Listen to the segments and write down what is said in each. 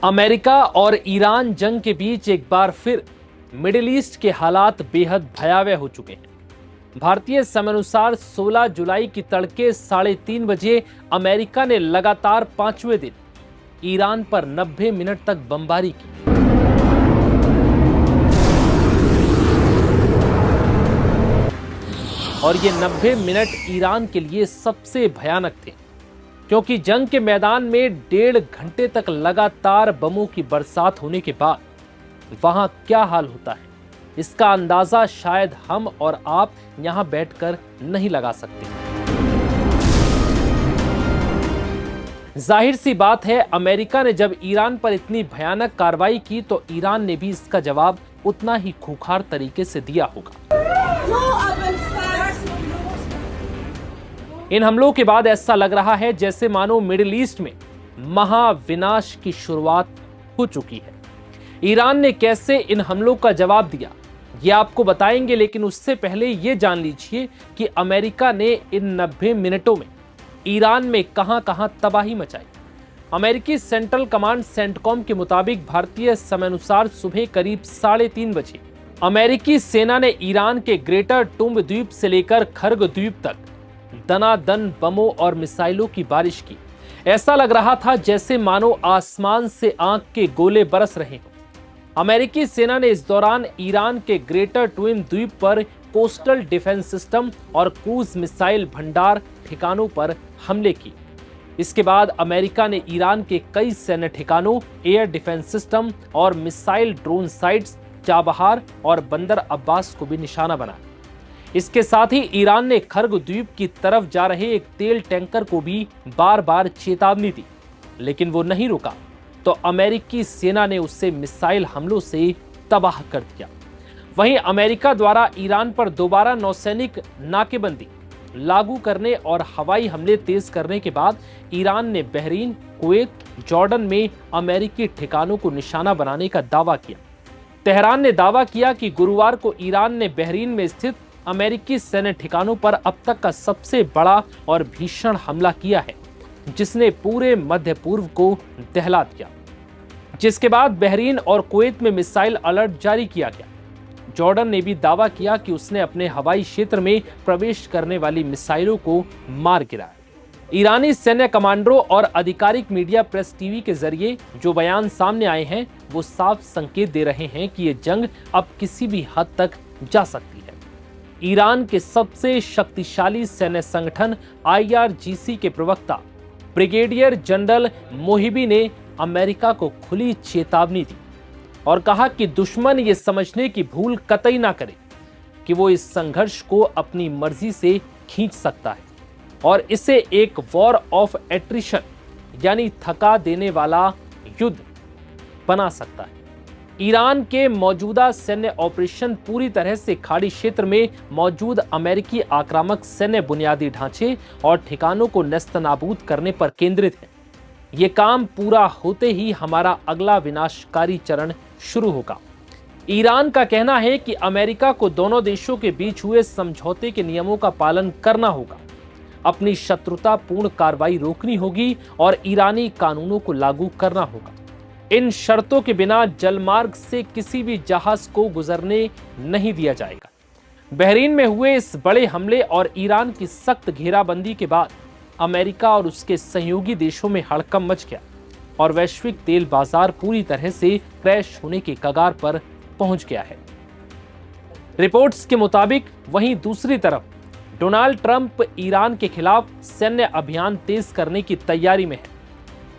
America और Iran जंग के बीच एक बार फिर मिडिल ईस्ट के हालात बेहद भयावह हो चुके हैं। भारतीय समयानुसार 16 जुलाई की तड़के 3:30 बजे अमेरिका ने लगातार 5वें दिन ईरान पर 90 मिनट तक बमबारी की। और ये 90 मिनट ईरान के लिए सबसे भयानक थे, क्योंकि जंग के मैदान में 1.5 घंटे तक लगातार बमों की बरसात होने के बाद वहां क्या हाल होता है, इसका अंदाजा शायद हम और आप यहां बैठकर नहीं लगा सकते। जाहिर सी बात है, अमेरिका ने जब ईरान पर इतनी भयानक कार्रवाई की तो ईरान ने भी इसका जवाब उतना ही खूंखार तरीके से दिया होगा। इन हमलों के बाद ऐसा लग रहा है जैसे मानो मिडिल ईस्ट में महाविनाश की शुरुआत हो चुकी है। ईरान ने कैसे इन हमलों का जवाब दिया, ये आपको बताएंगे, लेकिन उससे पहले ये जान लीजिए कि अमेरिका ने इन 90 मिनटों में ईरान में कहां-कहां तबाही मचाई। अमेरिकी सेंट्रल कमांड सेंटकॉम के मुताबिक भारतीय समयानुसार सुबह करीब 3:30 बजे अमेरिकी सेना ने ईरान के ग्रेटर टुम्ब द्वीप से लेकर खर्ग द्वीप तक दनादन बमों और मिसाइलों की बारिश की। ऐसा लग रहा था जैसे मानो आसमान से आंख के गोले बरस रहे हों। अमेरिकी सेना ने इस दौरान ईरान के ग्रेटर ट्विन द्वीप पर कोस्टल डिफेंस सिस्टम और क्रूज मिसाइल भंडार ठिकानों पर हमले किए। इसके बाद अमेरिका ने ईरान के कई सैन्य ठिकानों, एयर डिफेंस सिस्टम और मिसाइल ड्रोन साइट्स चाबहार और बंदर अब्बास को भी निशाना बनाया। इसके साथ ही ईरान ने खर्ग द्वीप की तरफ जा रहे एक तेल टैंकर को भी बार बार चेतावनी दी, लेकिन वो नहीं रुका, तो अमेरिकी सेना ने उससे मिसाइल हमलों से तबाह कर दिया। वहीं अमेरिका द्वारा ईरान पर दोबारा नौसैनिक नाकेबंदी लागू करने और हवाई हमले तेज करने के बाद ईरान ने बहरीन, कुवैत, जॉर्डन में अमेरिकी ठिकानों को निशाना बनाने का दावा किया। तेहरान ने दावा किया कि गुरुवार को ईरान ने बहरीन में स्थित अमेरिकी सैन्य ठिकानों पर अब तक का सबसे बड़ा और भीषण हमला किया है, जिसने पूरे मध्य पूर्व को दहला दिया। जिसके बाद बहरीन और कुवैत में मिसाइल अलर्ट जारी किया गया। जॉर्डन ने भी दावा किया कि उसने अपने हवाई क्षेत्र में प्रवेश करने वाली मिसाइलों को मार गिराया। ईरानी सैन्य कमांडरों और आधिकारिक मीडिया प्रेस टीवी के जरिए जो बयान सामने आए हैं, वो साफ संकेत दे रहे हैं कि ये जंग अब किसी भी हद तक जा सकती है। ईरान के सबसे शक्तिशाली सैन्य संगठन IRGC के प्रवक्ता ब्रिगेडियर जनरल मोहिबी ने अमेरिका को खुली चेतावनी दी और कहा कि दुश्मन ये समझने की भूल कतई ना करे कि वो इस संघर्ष को अपनी मर्जी से खींच सकता है और इसे एक वॉर ऑफ एट्रिशन यानी थका देने वाला युद्ध बना सकता है। ईरान के मौजूदा सैन्य ऑपरेशन पूरी तरह से खाड़ी क्षेत्र में मौजूद अमेरिकी आक्रामक सैन्य बुनियादी ढांचे और ठिकानों को नेस्तनाबूद करने पर केंद्रित है। ये काम पूरा होते ही हमारा अगला विनाशकारी चरण शुरू होगा। ईरान का कहना है कि अमेरिका को दोनों देशों के बीच हुए समझौते के नियमों का पालन करना होगा, अपनी शत्रुतापूर्ण कार्रवाई रोकनी होगी और ईरानी कानूनों को लागू करना होगा। इन शर्तों के बिना जलमार्ग से किसी भी जहाज को गुजरने नहीं दिया जाएगा। बहरीन में हुए इस बड़े हमले और ईरान की सख्त घेराबंदी के बाद अमेरिका और उसके सहयोगी देशों में हड़कंप मच गया और वैश्विक तेल बाजार पूरी तरह से क्रैश होने के कगार पर पहुंच गया है। रिपोर्ट्स के मुताबिक वहीं दूसरी तरफ डोनाल्ड ट्रंप ईरान के खिलाफ सैन्य अभियान तेज करने की तैयारी में है।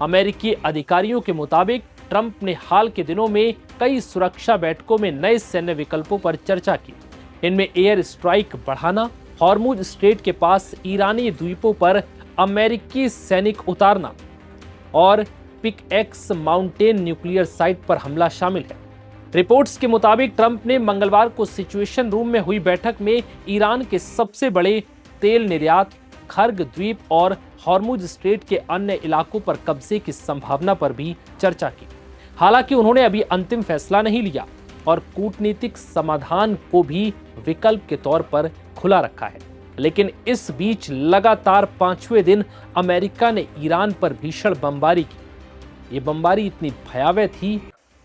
अमेरिकी अधिकारियों के मुताबिक ट्रंप ने हाल के दिनों में कई सुरक्षा बैठकों में नए सैन्य विकल्पों पर चर्चा की। इनमें एयर स्ट्राइक बढ़ाना, हॉर्मुज स्ट्रेट के पास ईरानी द्वीपों पर अमेरिकी सैनिक उतारना और पिकएक्स माउंटेन न्यूक्लियर साइट पर हमला शामिल है। रिपोर्ट्स के मुताबिक ट्रंप ने मंगलवार को सिचुएशन रूम में हुई बैठक में ईरान के सबसे बड़े तेल निर्यात, खर्ग द्वीप और हॉर्मुज स्ट्रेट के अन्य इलाकों पर कब्जे की संभावना पर भी चर्चा की। हालांकि उन्होंने अभी अंतिम फैसला नहीं लिया और कूटनीतिक समाधान को भी विकल्प के तौर पर खुला रखा है। लेकिन इस बीच लगातार 5वें दिन अमेरिका ने ईरान पर भीषण बमबारी की। ये बमबारी इतनी भयावह थी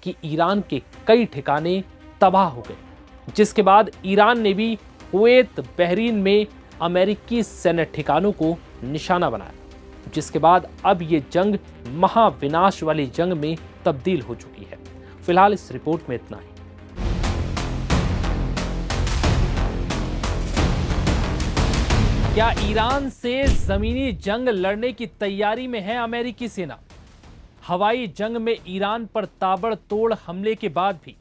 कि ईरान के कई ठिकाने तबाह हो गए, जिसके बाद ईरान ने भी कुवैत, बहरीन में अमेरिकी सैन्य ठिकानों को निशाना बनाया, जिसके बाद अब ये जंग महाविनाश वाली जंग में तब्दील हो चुकी है। फिलहाल इस रिपोर्ट में इतना ही। क्या ईरान से जमीनी जंग लड़ने की तैयारी में है अमेरिकी सेना? हवाई जंग में ईरान पर ताबड़तोड़ हमले के बाद भी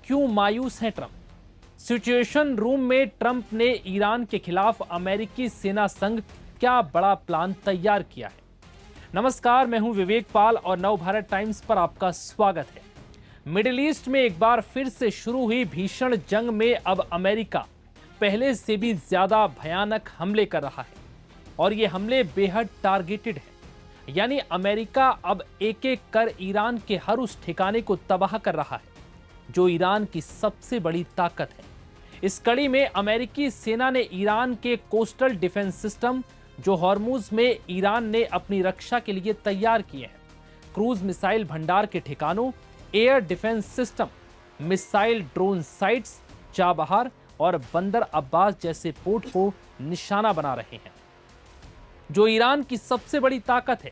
क्यों मायूस हैं ट्रंप? सिचुएशन रूम में ट्रंप ने ईरान के खिलाफ अमेरिकी सेना संग क्या बड़ा प्लान तैयार किया है? नमस्कार, मैं हूं विवेक पाल और नवभारत टाइम्स पर आपका स्वागत है। मिडिल ईस्ट में एक बार फिर से शुरू हुई भीषण जंग में अब अमेरिका पहले से भी ज्यादा भयानक हमले कर रहा है और ये हमले बेहद टारगेटेड हैं। यानी अमेरिका अब एक एक कर ईरान के हर उस ठिकाने को तबाह कर रहा है जो ईरान की सबसे बड़ी ताकत है। इस कड़ी में अमेरिकी सेना ने ईरान के कोस्टल डिफेंस सिस्टम जो हॉर्मुज में ईरान ने अपनी रक्षा के लिए तैयार किए हैं, क्रूज मिसाइल भंडार के ठिकानों, air defence system, missile drone sites, Chabahar और बंदर अब्बास जैसे पोर्ट को निशाना बना रहे हैं जो ईरान की सबसे बड़ी ताकत है।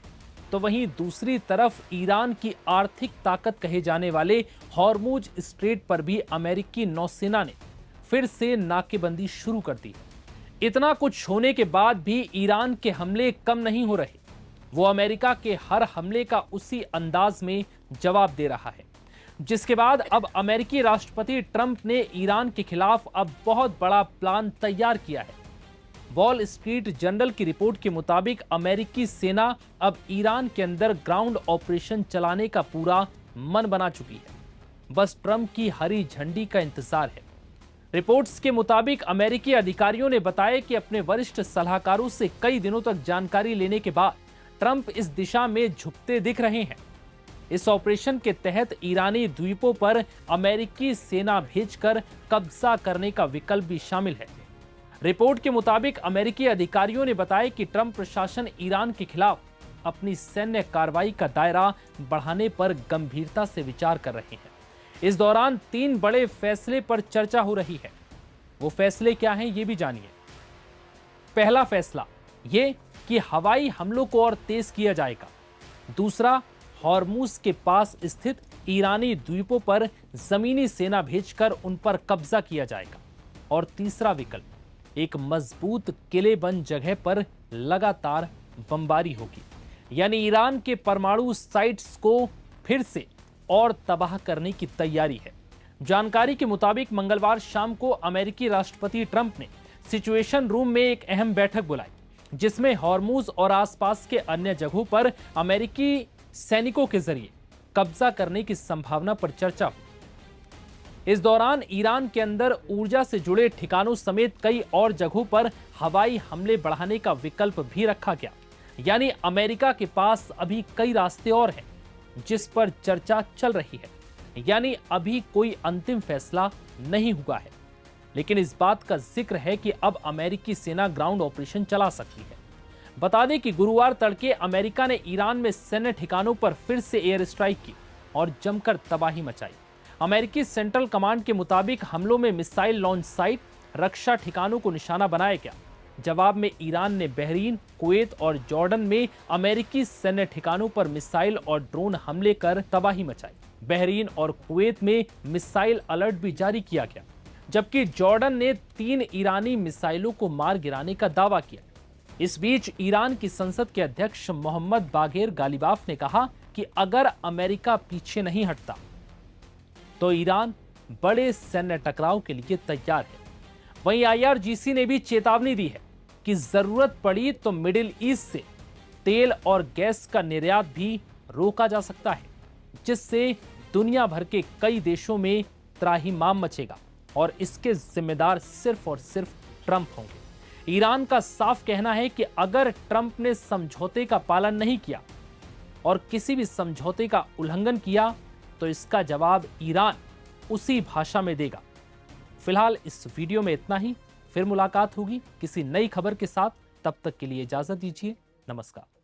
तो वहीं दूसरी तरफ ईरान की आर्थिक ताकत कहे जाने वाले हॉर्मुज स्ट्रेट पर भी अमेरिकी नौसेना ने फिर से नाकेबंदी शुरू कर दी है। इतना कुछ होने के बाद भी ईरान के हमले कम नहीं हो रहे। वो अमेरिका के हर हमले का उसी अंदाज में जवाब दे रहा है, जिसके बाद अब अमेरिकी राष्ट्रपति ट्रंप ने ईरान के खिलाफ अब बहुत बड़ा प्लान तैयार किया है। वॉल स्ट्रीट जर्नल की रिपोर्ट के मुताबिक अमेरिकी सेना अब ईरान के अंदर ग्राउंड ऑपरेशन चलाने का पूरा मन बना चुकी है। बस ट्रंप की हरी झंडी का इंतजार है। रिपोर्ट्स के मुताबिक अमेरिकी अधिकारियों ने बताया कि अपने वरिष्ठ सलाहकारों से कई दिनों तक जानकारी लेने के बाद ट्रंप इस दिशा में झुकते दिख रहे हैं। इस ऑपरेशन के तहत ईरानी द्वीपों पर अमेरिकी सेना भेजकर कब्जा करने का विकल्प भी शामिल है। रिपोर्ट के मुताबिक अमेरिकी अधिकारियों ने बताया कि ट्रंप प्रशासन ईरान के खिलाफ अपनी सैन्य कार्रवाई का दायरा बढ़ाने पर गंभीरता से विचार कर रहे हैं। इस दौरान 3 बड़े फैसले पर चर्चा हो रही है। वो फैसले क्या हैं, ये भी जानिए। पहला फैसला ये कि हवाई हमलों को और तेज किया जाएगा। दूसरा, हॉर्मुज के पास स्थित ईरानी द्वीपों पर जमीनी सेना भेजकर उन पर कब्जा किया जाएगा। और तीसरा विकल्प, एक मजबूत किलेबंद जगह पर लगातार बमबारी होगी, यानी ईरान के परमाणु साइट्स को फिर से और तबाह करने की तैयारी है। जानकारी के मुताबिक मंगलवार शाम को अमेरिकी राष्ट्रपति ट्रंप ने सिचुएशन रूम में एक अहम बैठक बुलाई, जिसमें हॉर्मुज और आसपास के अन्य जगहों पर अमेरिकी सैनिकों के जरिए कब्जा करने की संभावना पर चर्चा हुई। इस दौरान ईरान के अंदर ऊर्जा से जुड़े ठिकानों समेत कई और जगहों पर हवाई हमले बढ़ाने का विकल्प भी रखा गया। यानी अमेरिका के पास अभी कई रास्ते और हैं जिस पर चर्चा चल रही है। यानी अभी कोई अंतिम फैसला नहीं हुआ है, लेकिन इस बात का जिक्र है कि अब अमेरिकी सेना ग्राउंड ऑपरेशन चला सकती है। बता दें कि गुरुवार तड़के अमेरिका ने ईरान में सैन्य ठिकानों पर फिर से एयर स्ट्राइक की और जमकर तबाही मचाई। अमेरिकी सेंट्रल कमांड के मुताबिक हमलों में मिसाइल लॉन्च साइट, रक्षा ठिकानों को निशाना बनाया गया। जवाब में ईरान ने बहरीन, कुवैत और जॉर्डन में अमेरिकी सैन्य ठिकानों पर मिसाइल और ड्रोन हमले कर तबाही मचाई। बहरीन और कुवैत में मिसाइल अलर्ट भी जारी किया गया, जबकि जॉर्डन ने 3 ईरानी मिसाइलों को मार गिराने का दावा किया। इस बीच ईरान की संसद के अध्यक्ष मोहम्मद बागेर गालिबाफ ने कहा कि अगर अमेरिका पीछे नहीं हटता तो ईरान बड़े सैन्य टकराव के लिए तैयार है। वहीं IRGC ने भी चेतावनी दी है कि जरूरत पड़ी तो मिडिल ईस्ट से तेल और गैस का निर्यात भी रोका जा सकता है, जिससे दुनिया भर के कई देशों में त्राहिमाम मचेगा और इसके जिम्मेदार सिर्फ और सिर्फ ट्रंप होंगे। ईरान का साफ कहना है कि अगर ट्रंप ने समझौते का पालन नहीं किया और किसी भी समझौते का उल्लंघन किया तो इसका जवाब ईरान उसी भाषा में देगा। फिलहाल इस वीडियो में इतना ही। फिर मुलाकात होगी किसी नई खबर के साथ। तब तक के लिए इजाजत दीजिए। नमस्कार।